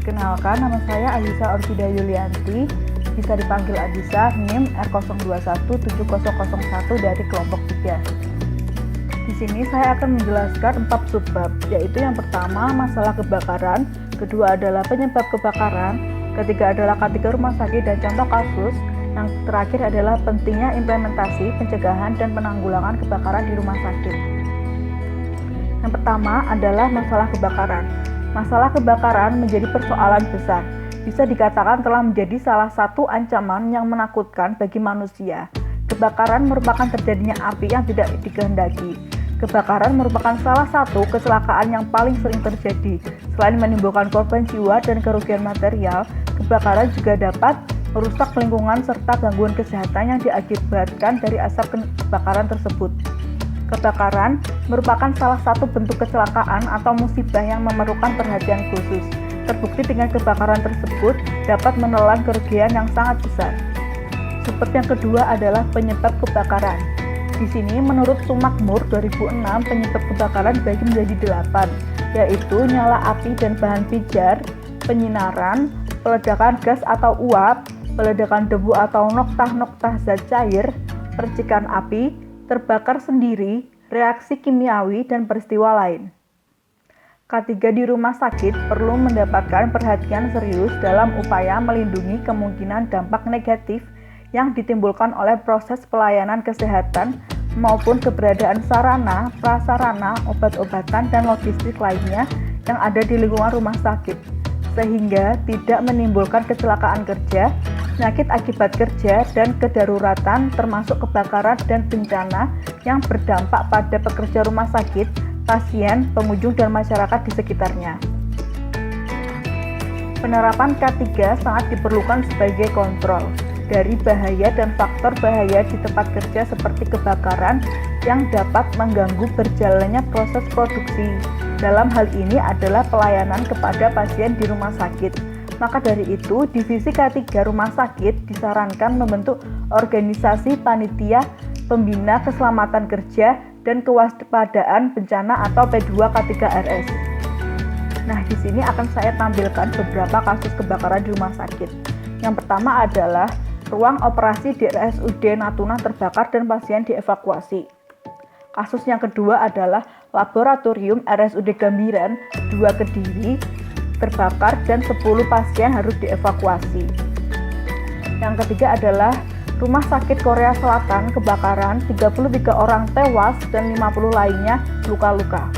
Perkenalkan, nama saya Alisa Orchida Yulianti, bisa dipanggil Adisa, NIM R02170001 dari kelompok 3. Di sini saya akan menjelaskan 4 subbab, yaitu yang pertama masalah kebakaran, kedua adalah penyebab kebakaran, ketiga adalah kategori rumah sakit dan contoh kasus, yang terakhir adalah pentingnya implementasi, pencegahan, dan penanggulangan kebakaran di rumah sakit. Yang pertama adalah masalah kebakaran. Masalah kebakaran menjadi persoalan besar. Bisa dikatakan telah menjadi salah satu ancaman yang menakutkan bagi manusia. Kebakaran merupakan terjadinya api yang tidak dikehendaki. Kebakaran merupakan salah satu kecelakaan yang paling sering terjadi. Selain menimbulkan korban jiwa dan kerugian material, kebakaran juga dapat merusak lingkungan serta gangguan kesehatan yang diakibatkan dari asap kebakaran tersebut. Kebakaran merupakan salah satu bentuk kecelakaan atau musibah yang memerlukan perhatian khusus. Terbukti dengan kebakaran tersebut dapat menelan kerugian yang sangat besar. Subbab yang kedua adalah penyebab kebakaran. Di sini menurut Sumakmur 2006 penyebab kebakaran dibagi menjadi 8, yaitu nyala api dan bahan pijar, penyinaran, peledakan gas atau uap, peledakan debu atau noktah-noktah zat cair, percikan api, terbakar sendiri, reaksi kimiawi, dan peristiwa lain. K3 di rumah sakit perlu mendapatkan perhatian serius dalam upaya melindungi kemungkinan dampak negatif yang ditimbulkan oleh proses pelayanan kesehatan maupun keberadaan sarana, prasarana, obat-obatan, dan logistik lainnya yang ada di lingkungan rumah sakit, sehingga tidak menimbulkan kecelakaan kerja, penyakit akibat kerja, dan kedaruratan termasuk kebakaran dan bencana yang berdampak pada pekerja rumah sakit, pasien, pengunjung, dan masyarakat di sekitarnya. Penerapan K3 sangat diperlukan sebagai kontrol dari bahaya dan faktor bahaya di tempat kerja seperti kebakaran yang dapat mengganggu berjalannya proses produksi. Dalam hal ini adalah pelayanan kepada pasien di rumah sakit. Maka dari itu, divisi K3 rumah sakit disarankan membentuk organisasi panitia pembina keselamatan kerja dan kewaspadaan bencana atau P2K3RS. Nah, di sini akan saya tampilkan beberapa kasus kebakaran di rumah sakit. Yang pertama adalah ruang operasi di RSUD Natuna terbakar dan pasien dievakuasi. Kasus yang kedua adalah laboratorium RSUD Gambiran 2 Kediri terbakar dan 10 pasien harus dievakuasi. Yang ketiga adalah Rumah Sakit Korea Selatan kebakaran, 33 orang tewas dan 50 lainnya luka-luka.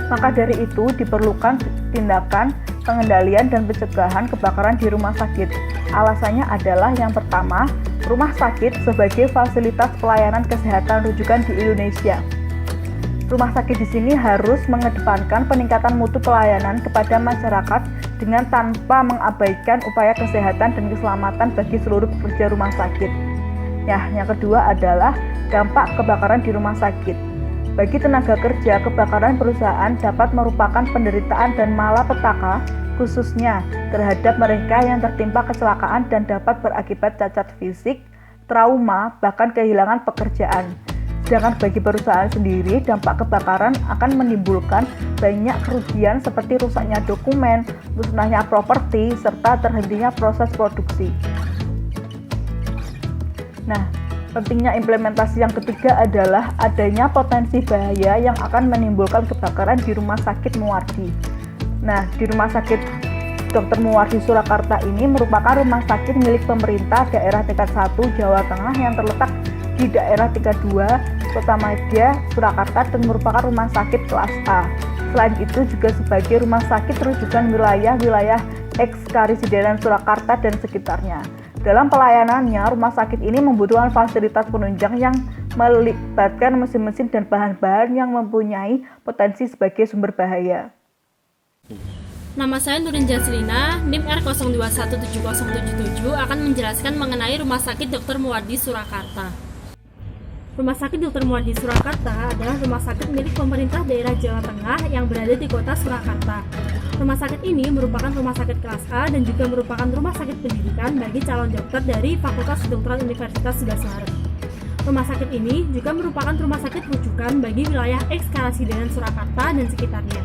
Maka dari itu diperlukan tindakan pengendalian dan pencegahan kebakaran di rumah sakit. Alasannya adalah yang pertama, rumah sakit sebagai fasilitas pelayanan kesehatan rujukan di Indonesia. Rumah sakit di sini harus mengedepankan peningkatan mutu pelayanan kepada masyarakat dengan tanpa mengabaikan upaya kesehatan dan keselamatan bagi seluruh pekerja rumah sakit. Yang kedua adalah dampak kebakaran di rumah sakit. Bagi tenaga kerja, kebakaran perusahaan dapat merupakan penderitaan dan malapetaka, khususnya terhadap mereka yang tertimpa kecelakaan dan dapat berakibat cacat fisik, trauma, bahkan kehilangan pekerjaan. Sedangkan bagi perusahaan sendiri, dampak kebakaran akan menimbulkan banyak kerugian seperti rusaknya dokumen, musnahnya properti, serta terhentinya proses produksi. Nah, pentingnya implementasi yang ketiga adalah adanya potensi bahaya yang akan menimbulkan kebakaran di Rumah Sakit Muwardi. Nah, di Rumah Sakit Dr. Muwardi Surakarta ini merupakan rumah sakit milik pemerintah daerah tingkat 1 Jawa Tengah yang terletak di daerah tingkat 2 Kota Madya, Surakarta, dan merupakan rumah sakit kelas A. Selain itu juga sebagai rumah sakit rujukan wilayah-wilayah eks-Karesidenan Surakarta dan sekitarnya. Dalam pelayanannya, rumah sakit ini membutuhkan fasilitas penunjang yang melibatkan mesin-mesin dan bahan-bahan yang mempunyai potensi sebagai sumber bahaya. Nama saya Nurin Jaslina, NIM R02170077 akan menjelaskan mengenai Rumah Sakit Dr. Muwardi Surakarta. Rumah Sakit Dr. Muwardi Surakarta adalah rumah sakit milik pemerintah daerah Jawa Tengah yang berada di kota Surakarta. Rumah sakit ini merupakan rumah sakit kelas A dan juga merupakan rumah sakit pendidikan bagi calon dokter dari Fakultas Kedokteran Universitas 11 Maret. Rumah sakit ini juga merupakan rumah sakit rujukan bagi wilayah eks-Karesidenan Surakarta dan sekitarnya.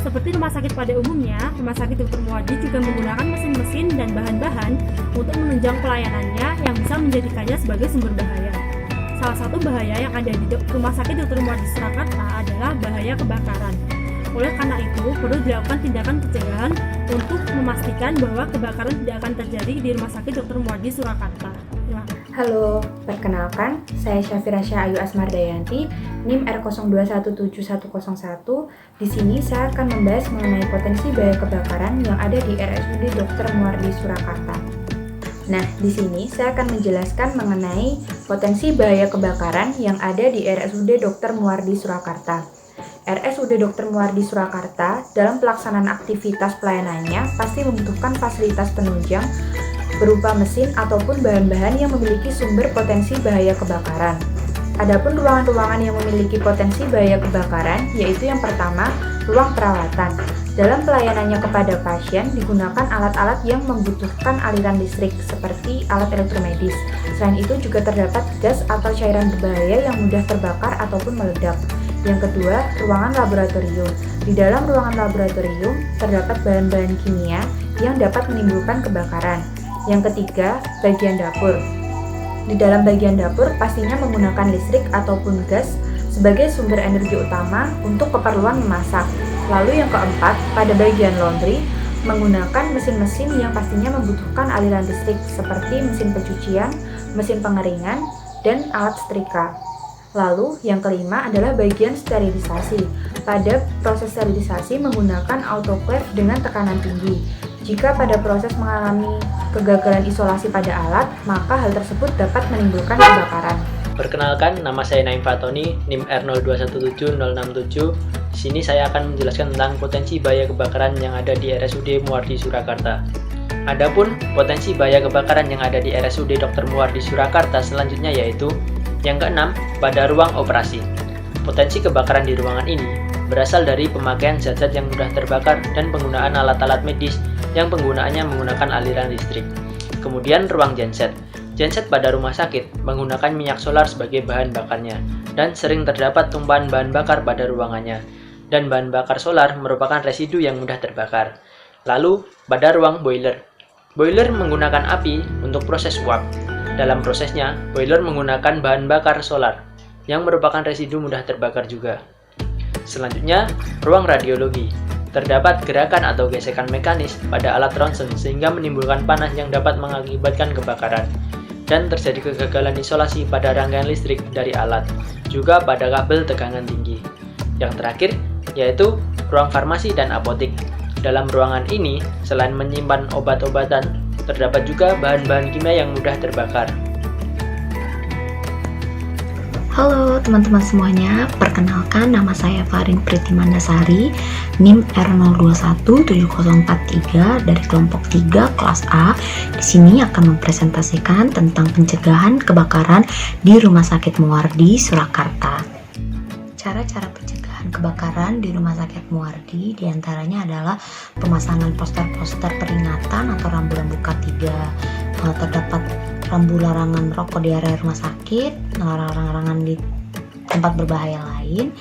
Seperti rumah sakit pada umumnya, Rumah Sakit Dr. Muwardi juga menggunakan mesin-mesin dan bahan-bahan untuk menunjang pelayanannya yang bisa menjadikannya sebagai sumber bahaya. Salah satu bahaya yang ada di Rumah Sakit Dr. Muwardi Surakarta adalah bahaya kebakaran. Oleh karena itu, perlu dilakukan tindakan pencegahan untuk memastikan bahwa kebakaran tidak akan terjadi di Rumah Sakit Dr. Muwardi Surakarta. Terima kasih. Halo, perkenalkan, saya Syafira Ayu Asmardayanti, NIM R02171101. Di sini saya akan membahas mengenai potensi bahaya kebakaran yang ada di RSUD Dr. Muwardi Surakarta. Nah, di sini saya akan menjelaskan mengenai potensi bahaya kebakaran yang ada di RSUD Dr. Muwardi Surakarta. RSUD Dr. Muwardi Surakarta dalam pelaksanaan aktivitas pelayanannya pasti membutuhkan fasilitas penunjang berupa mesin ataupun bahan-bahan yang memiliki sumber potensi bahaya kebakaran. Adapun ruangan-ruangan yang memiliki potensi bahaya kebakaran yaitu yang pertama, ruang perawatan. Dalam pelayanannya kepada pasien digunakan alat-alat yang membutuhkan aliran listrik seperti alat elektromedis. Selain itu juga terdapat gas atau cairan berbahaya yang mudah terbakar ataupun meledak. Yang kedua, ruangan laboratorium. Di dalam ruangan laboratorium terdapat bahan-bahan kimia yang dapat menimbulkan kebakaran. Yang ketiga, bagian dapur. Di dalam bagian dapur pastinya menggunakan listrik ataupun gas sebagai sumber energi utama untuk keperluan memasak. Lalu yang keempat, pada bagian laundry, menggunakan mesin-mesin yang pastinya membutuhkan aliran listrik seperti mesin pencucian, mesin pengeringan, dan alat setrika. Lalu yang kelima adalah bagian sterilisasi. Pada proses sterilisasi menggunakan autoclave dengan tekanan tinggi. Jika pada proses mengalami kegagalan isolasi pada alat, maka hal tersebut dapat menimbulkan kebakaran. Perkenalkan, nama saya Naim Fatoni, NIM R02171067. Di sini saya akan menjelaskan tentang potensi bahaya kebakaran yang ada di RSUD Muwardi Surakarta. Adapun potensi bahaya kebakaran yang ada di RSUD Dr. Muwardi Surakarta selanjutnya yaitu yang keenam, pada ruang operasi. Potensi kebakaran di ruangan ini berasal dari pemakaian zat-zat yang mudah terbakar dan penggunaan alat-alat medis yang penggunaannya menggunakan aliran listrik. Kemudian ruang genset. Genset pada rumah sakit menggunakan minyak solar sebagai bahan bakarnya dan sering terdapat tumpahan bahan bakar pada ruangannya. Dan bahan bakar solar merupakan residu yang mudah terbakar. Lalu, pada ruang boiler. Boiler menggunakan api untuk proses uap. Dalam prosesnya, boiler menggunakan bahan bakar solar yang merupakan residu mudah terbakar juga. Selanjutnya, ruang radiologi. Terdapat gerakan atau gesekan mekanis pada alat ronsen sehingga menimbulkan panas yang dapat mengakibatkan kebakaran. Dan terjadi kegagalan isolasi pada rangkaian listrik dari alat, juga pada kabel tegangan tinggi. Yang terakhir, yaitu ruang farmasi dan apotik. Dalam ruangan ini, selain menyimpan obat-obatan, terdapat juga bahan-bahan kimia yang mudah terbakar. Halo teman-teman semuanya, perkenalkan nama saya Farin Priti Mandasari, NIM R02171043 dari kelompok 3 kelas A. Di sini akan mempresentasikan tentang pencegahan kebakaran di Rumah Sakit Muwardi Surakarta. Cara-cara pencegahan kebakaran di Rumah Sakit Muwardi diantaranya adalah pemasangan poster-poster peringatan atau rambu-rambu K3. Terdapat rambu larangan rokok di area rumah sakit, larangan di tempat berbahaya lain,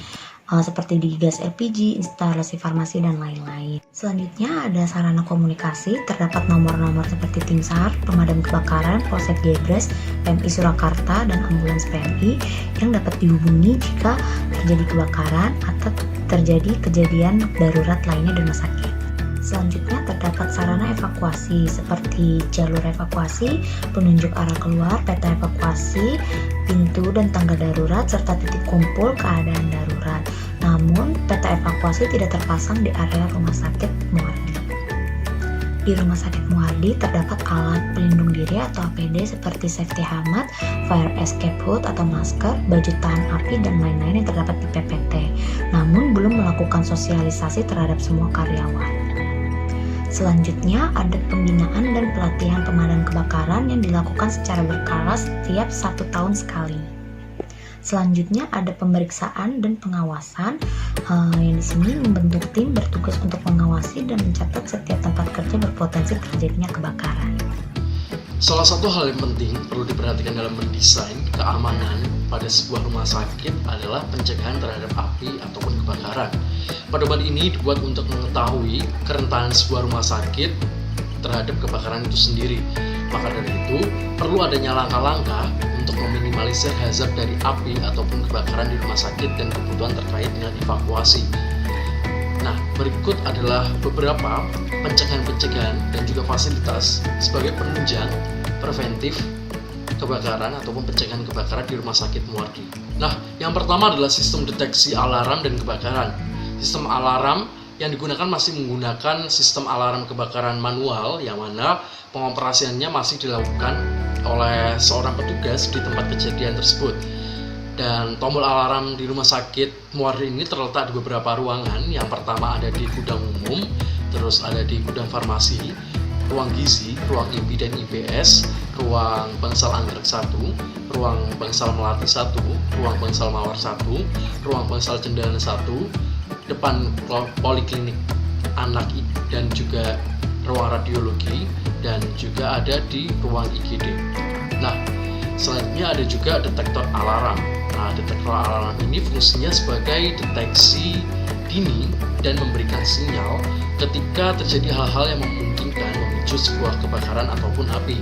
seperti di gas LPG, instalasi farmasi, dan lain-lain. Selanjutnya ada sarana komunikasi, terdapat nomor-nomor seperti tim SAR, pemadam kebakaran, Polsek Gebres, PMI Surakarta, dan ambulans PMI yang dapat dihubungi jika terjadi kebakaran atau terjadi kejadian darurat lainnya di rumah sakit. Selanjutnya terdapat sarana evakuasi seperti jalur evakuasi, penunjuk arah keluar, peta evakuasi, pintu dan tangga darurat, serta titik kumpul keadaan darurat. Namun, peta evakuasi tidak terpasang di area Rumah Sakit Muwardi. Di Rumah Sakit Muwardi terdapat alat pelindung diri atau APD seperti safety helmet, fire escape hood atau masker, baju tahan api, dan lain-lain yang terdapat di PPT. Namun, belum melakukan sosialisasi terhadap semua karyawan. Selanjutnya ada pembinaan dan pelatihan pemadam kebakaran yang dilakukan secara berkala setiap 1 tahun sekali. Selanjutnya ada pemeriksaan dan pengawasan yang di sini membentuk tim bertugas untuk mengawasi dan mencatat setiap tempat kerja berpotensi terjadinya kebakaran. Salah satu hal yang penting perlu diperhatikan dalam mendesain keamanan pada sebuah rumah sakit adalah pencegahan terhadap api ataupun kebakaran. Pedoman ini dibuat untuk mengetahui kerentanan sebuah rumah sakit terhadap kebakaran itu sendiri. Maka dari itu, perlu adanya langkah-langkah untuk meminimalisir hazard dari api ataupun kebakaran di rumah sakit dan kebutuhan terkait dengan evakuasi. Nah, berikut adalah beberapa pencegahan-pencegahan dan juga fasilitas sebagai penunjang preventif kebakaran ataupun pencegahan kebakaran di Rumah Sakit Muwardi. Nah, yang pertama adalah sistem deteksi alarm dan kebakaran. Sistem alarm yang digunakan masih menggunakan sistem alarm kebakaran manual, yang mana pengoperasiannya masih dilakukan oleh seorang petugas di tempat kejadian tersebut. Dan tombol alarm di Rumah Sakit Muwardi ini terletak di beberapa ruangan. Yang pertama ada di gudang umum, terus ada di gudang farmasi, ruang gizi, ruang IPI dan IPS, ruang bangsal anggrek 1, ruang bangsal melati 1, ruang bangsal mawar 1, ruang bangsal cendana 1, depan poliklinik anak dan juga ruang radiologi, dan juga ada di ruang IGD. Nah, selanjutnya ada juga detektor alarm. Nah, detektor alarm ini fungsinya sebagai deteksi dini dan memberikan sinyal ketika terjadi hal-hal yang memungkinkan memicu sebuah kebakaran ataupun api.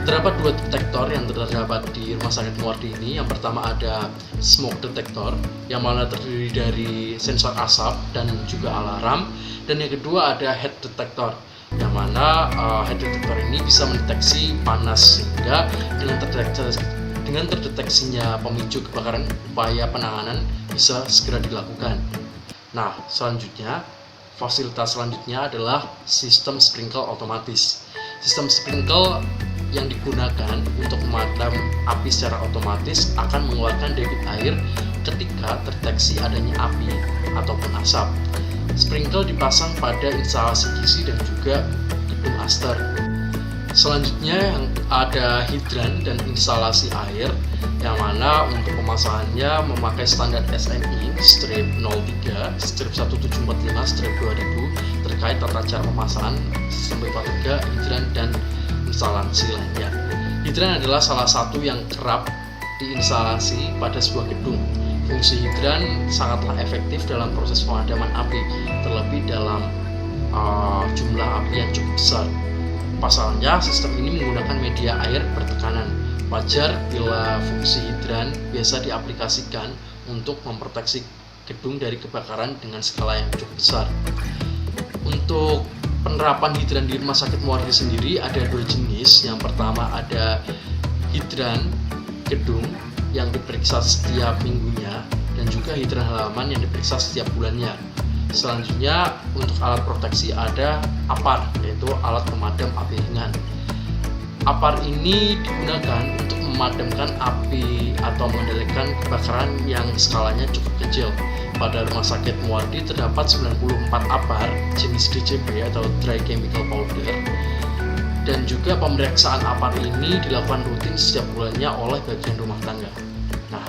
Terdapat dua detektor yang terdapat di Rumah Sakit Muwardi ini. Yang pertama ada smoke detector, yang mana terdiri dari sensor asap dan juga alarm. Dan yang kedua ada heat detector, yang mana heat detector ini bisa mendeteksi panas, sehingga dengan terdeteksinya pemicu kebakaran, upaya penanganan bisa segera dilakukan. Nah, selanjutnya, fasilitas selanjutnya adalah sistem sprinkle otomatis. Sistem sprinkle yang digunakan untuk memadam api secara otomatis akan mengeluarkan debit air ketika terdeteksi adanya api ataupun asap. Sprinkle dipasang pada instalasi gizi dan juga gedung aster. Selanjutnya yang ada hidran dan instalasi air, yang mana untuk pemasangannya memakai standar SNI strip 03 strip 1745 strip 2000 terkait tata cara pemasangan sistem pipa 3, hidran dan instalasi lainnya. Hidran adalah salah satu yang kerap diinstalasi pada sebuah gedung. Fungsi hidran sangatlah efektif dalam proses pemadaman api, terlebih dalam jumlah api yang cukup besar. Pasalnya, sistem ini menggunakan media air bertekanan. Wajar bila fungsi hidran biasa diaplikasikan untuk memproteksi gedung dari kebakaran dengan skala yang cukup besar. Untuk penerapan hidran di Rumah Sakit Muwardi sendiri ada dua jenis. Yang pertama ada hidran gedung yang diperiksa setiap minggunya, dan juga hidran halaman yang diperiksa setiap bulannya. Selanjutnya untuk alat proteksi ada APAR, yaitu alat pemadam api ringan. APAR ini digunakan untuk memadamkan api atau mengendalikan kebakaran yang skalanya cukup kecil. Pada Rumah Sakit Muwardi terdapat 94 APAR jenis DCP atau Dry Chemical Powder, dan juga pemeriksaan APAR ini dilakukan rutin setiap bulannya oleh bagian rumah tangga. Nah,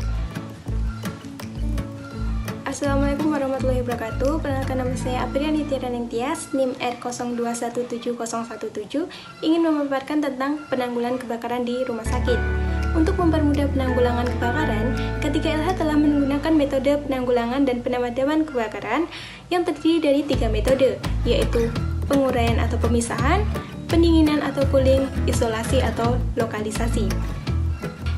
Assalamualaikum warahmatullahi wabarakatuh. Perkenalkan, nama saya Aprian Nitianing Tias, NIM R02177017, ingin memaparkan tentang penanggulangan kebakaran di rumah sakit. Untuk mempermudah penanggulangan kebakaran, ketiga LH telah menggunakan metode penanggulangan dan pemadaman kebakaran yang terdiri dari 3 metode, yaitu penguraian atau pemisahan, pendinginan atau cooling, isolasi atau lokalisasi.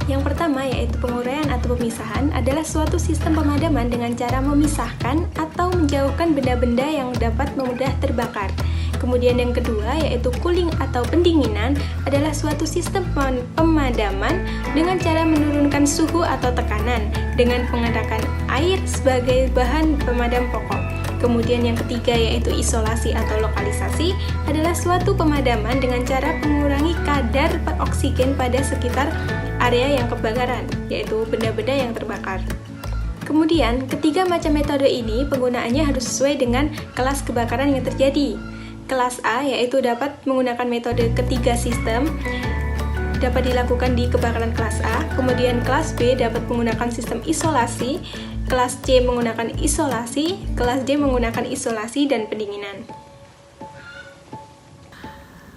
Yang pertama yaitu penguraian atau pemisahan adalah suatu sistem pemadaman dengan cara memisahkan atau menjauhkan benda-benda yang dapat mudah terbakar. Kemudian yang kedua yaitu cooling atau pendinginan adalah suatu sistem pemadaman dengan cara menurunkan suhu atau tekanan dengan menggunakan air sebagai bahan pemadam pokok. Kemudian yang ketiga yaitu isolasi atau lokalisasi adalah suatu pemadaman dengan cara mengurangi kadar oksigen pada sekitar area yang kebakaran, yaitu benda-benda yang terbakar. Kemudian, ketiga macam metode ini penggunaannya harus sesuai dengan kelas kebakaran yang terjadi. Kelas A yaitu dapat menggunakan metode ketiga sistem, dapat dilakukan di kebakaran kelas A. Kemudian kelas B dapat menggunakan sistem isolasi, kelas C menggunakan isolasi, kelas D menggunakan isolasi dan pendinginan.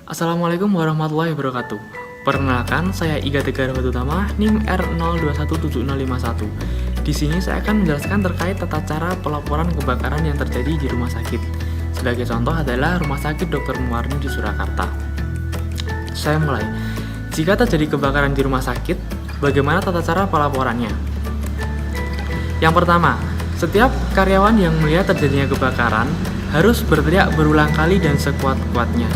Assalamualaikum warahmatullahi wabarakatuh. Perkenalkan, saya Iga Tegar Utama, NIM R02175051. Di sini saya akan menjelaskan terkait tata cara pelaporan kebakaran yang terjadi di rumah sakit. Sebagai contoh adalah Rumah Sakit Dr. Muwardi di Surakarta. Saya mulai. Jika terjadi kebakaran di rumah sakit, bagaimana tata cara pelaporannya? Yang pertama, setiap karyawan yang melihat terjadinya kebakaran harus berteriak berulang kali dan sekuat-kuatnya.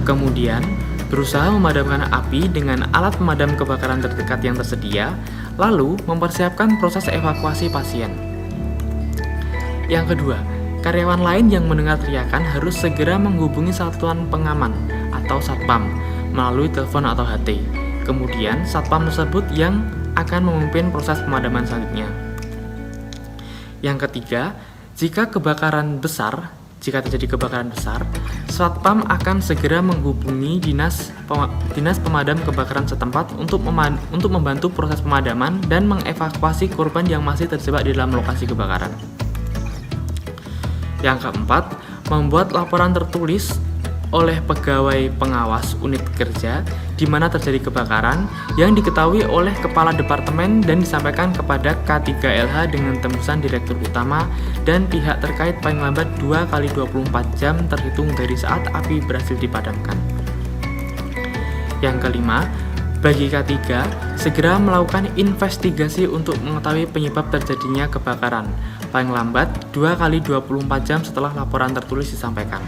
Kemudian, berusaha memadamkan api dengan alat pemadam kebakaran terdekat yang tersedia, lalu mempersiapkan proses evakuasi pasien. Yang kedua, karyawan lain yang mendengar teriakan harus segera menghubungi satuan pengaman atau satpam melalui telepon atau HT. Kemudian, satpam tersebut yang akan memimpin proses pemadaman selanjutnya. Yang ketiga, jika terjadi kebakaran besar, satpam akan segera menghubungi dinas pemadam kebakaran setempat untuk membantu proses pemadaman dan mengevakuasi korban yang masih terjebak di dalam lokasi kebakaran. Yang keempat, membuat laporan tertulis oleh pegawai pengawas unit kerja di mana terjadi kebakaran yang diketahui oleh kepala departemen dan disampaikan kepada K3LH dengan tembusan direktur utama dan pihak terkait paling lambat 2x24 jam terhitung dari saat api berhasil dipadamkan. Yang kelima, bagi K3 segera melakukan investigasi untuk mengetahui penyebab terjadinya kebakaran paling lambat 2x24 jam setelah laporan tertulis disampaikan.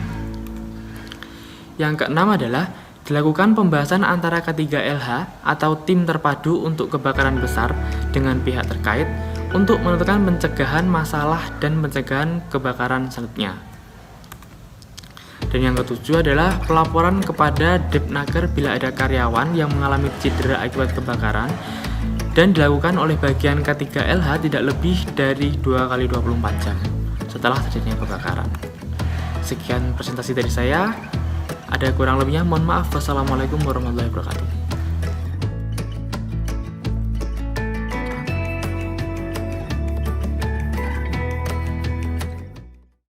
Yang keenam adalah dilakukan pembahasan antara K3LH atau tim terpadu untuk kebakaran besar dengan pihak terkait untuk menentukan pencegahan masalah dan pencegahan kebakaran selanjutnya. Dan yang ketujuh adalah pelaporan kepada Depnaker bila ada karyawan yang mengalami cedera akibat kebakaran dan dilakukan oleh bagian K3LH tidak lebih dari 2x24 jam setelah terjadinya kebakaran. Sekian presentasi dari saya. Ada kurang lebihnya, mohon maaf. Wassalamualaikum warahmatullahi wabarakatuh.